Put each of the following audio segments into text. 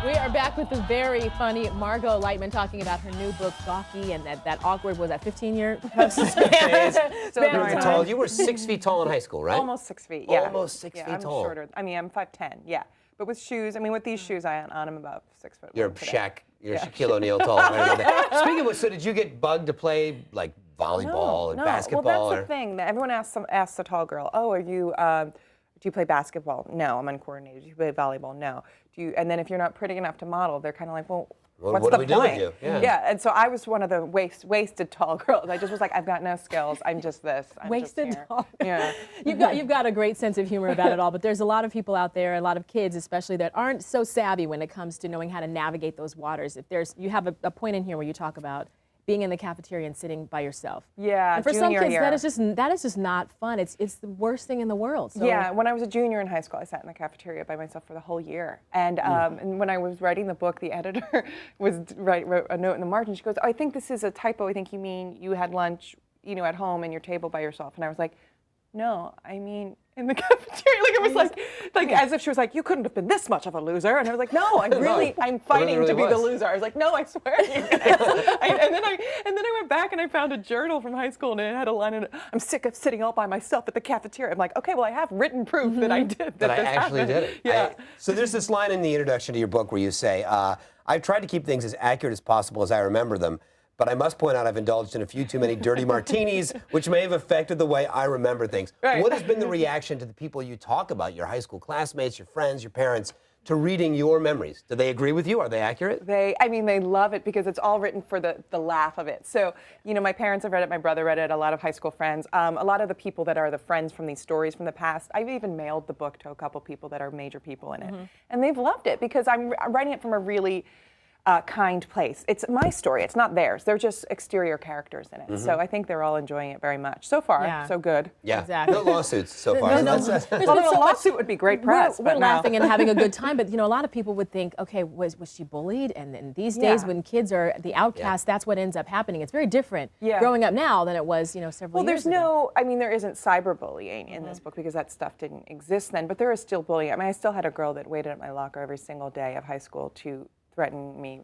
We are back with the very funny Margot Leitman talking about her new book, Gawky, and that awkward, was that 15-year So you were 6 feet tall in high school, right? Almost 6 feet, yeah. Almost 6 feet I'm tall. shorter. I mean, I'm 5'10", yeah. But with shoes, I mean, with these shoes on, I'm about 6 foot. You're today. You're Shaquille O'Neal tall. Right about that. Speaking of which, so did you get bugged to play like volleyball and basketball? Well, that's the thing. That everyone asks the tall girl, oh, are you, do you play basketball? No, I'm uncoordinated. Do you play volleyball? No. Do you? And then if you're not pretty enough to model, they're kind of like, well, what's what the do we do point? with you? Yeah. Yeah, and so I was one of the wasted tall girls. I just was like, I've got no skills. I'm just this. I'm Wasted just here. tall. Yeah. You've got a great sense of humor about it all, but there's a lot of people out there, a lot of kids especially, that aren't so savvy when it comes to knowing how to navigate those waters. You have a point in here where you talk about being in the cafeteria and sitting by yourself. Yeah, and for some kids, year. that is just not fun. It's the worst thing in the world. So. Yeah, when I was a junior in high school, I sat in the cafeteria by myself for the whole year. And and when I was writing the book, the editor wrote a note in the margin. She goes, oh, I think this is a typo. I think you mean you had lunch, at home in your table by yourself. And I was like, no, I mean in the cafeteria. Like it was like as if she was like, you couldn't have been this much of a loser. And I was like, no, I'm fighting to be the loser. I was like, no, I swear to you guys. And then I went back and I found a journal from high school and it had a line in it, I'm sick of sitting all by myself at the cafeteria. I'm like, okay, well I have written proof that I did that I actually did it. Yeah. So there's this line in the introduction to your book where you say, I've tried to keep things as accurate as possible as I remember them, but I must point out I've indulged in a few too many dirty martinis, which may have affected the way I remember things. Right. What has been the reaction to the people you talk about, your high school classmates, your friends, your parents, to reading your memories? Do they agree with you? Are they accurate? They love it because it's all written for the laugh of it. So, my parents have read it, my brother read it, a lot of high school friends, a lot of the people that are the friends from these stories from the past. I've even mailed the book to a couple people that are major people in it. And they've loved it because I'm writing it from a really kind place. It's my story. It's not theirs. They're just exterior characters in it. So I think they're all enjoying it very much. So far, so good. Yeah. Exactly. No lawsuits so far. Although a lawsuit would be great press. We're laughing and having a good time, but a lot of people would think, okay, was she bullied? And these days, when kids are the outcast, that's what ends up happening. It's very different growing up now than it was, several years ago. Well, there's there isn't cyberbullying in this book because that stuff didn't exist then, but there is still bullying. I mean, I still had a girl that waited at my locker every single day of high school to threaten me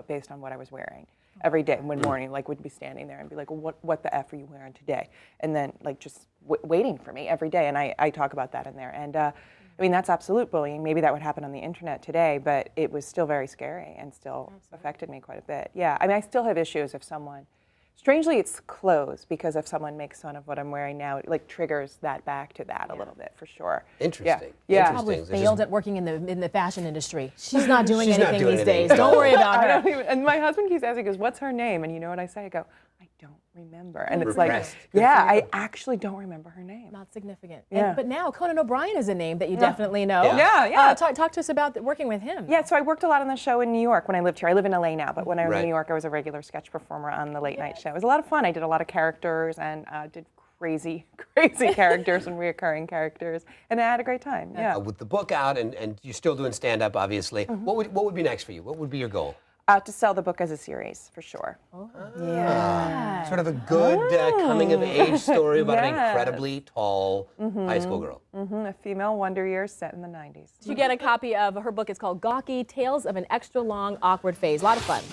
based on what I was wearing every day. One morning, would be standing there and be like, well, what the F are you wearing today? And then just waiting for me every day. And I talk about that in there. And I mean, that's absolute bullying. Maybe that would happen on the internet today, but it was still very scary and still affected me quite a bit. Yeah, I mean, I still have issues if someone, strangely it's clothes, because if someone makes fun of what I'm wearing now, it triggers that back to that a little bit for sure. Interesting. Yeah. Probably failed at working in the fashion industry. She's not doing anything these days. Don't worry about her. And my husband keeps asking, he goes, what's her name? And you know what I say? I go, I don't remember. And it's Repressed. like, yeah, I actually don't remember her name. Not significant. Yeah. But now Conan O'Brien is a name that you definitely know. Yeah. Talk to us about working with him. Yeah, so I worked a lot on the show in New York when I lived here. I live in LA now, but when I was in New York, I was a regular sketch performer on the late night show. It was a lot of fun. I did a lot of characters and did crazy characters and reoccurring characters, and I had a great time. Yeah. With the book out and you're still doing stand-up, obviously, what would be next for you? What would be your goal? To sell the book as a series, for sure. Oh. Yeah. Sort of a good coming-of-age story about an incredibly tall high school girl. A female wonder years set in the 90s. You get a copy of her book. It's called Gawky, Tales of an Extra Long Awkward Phase. A lot of fun.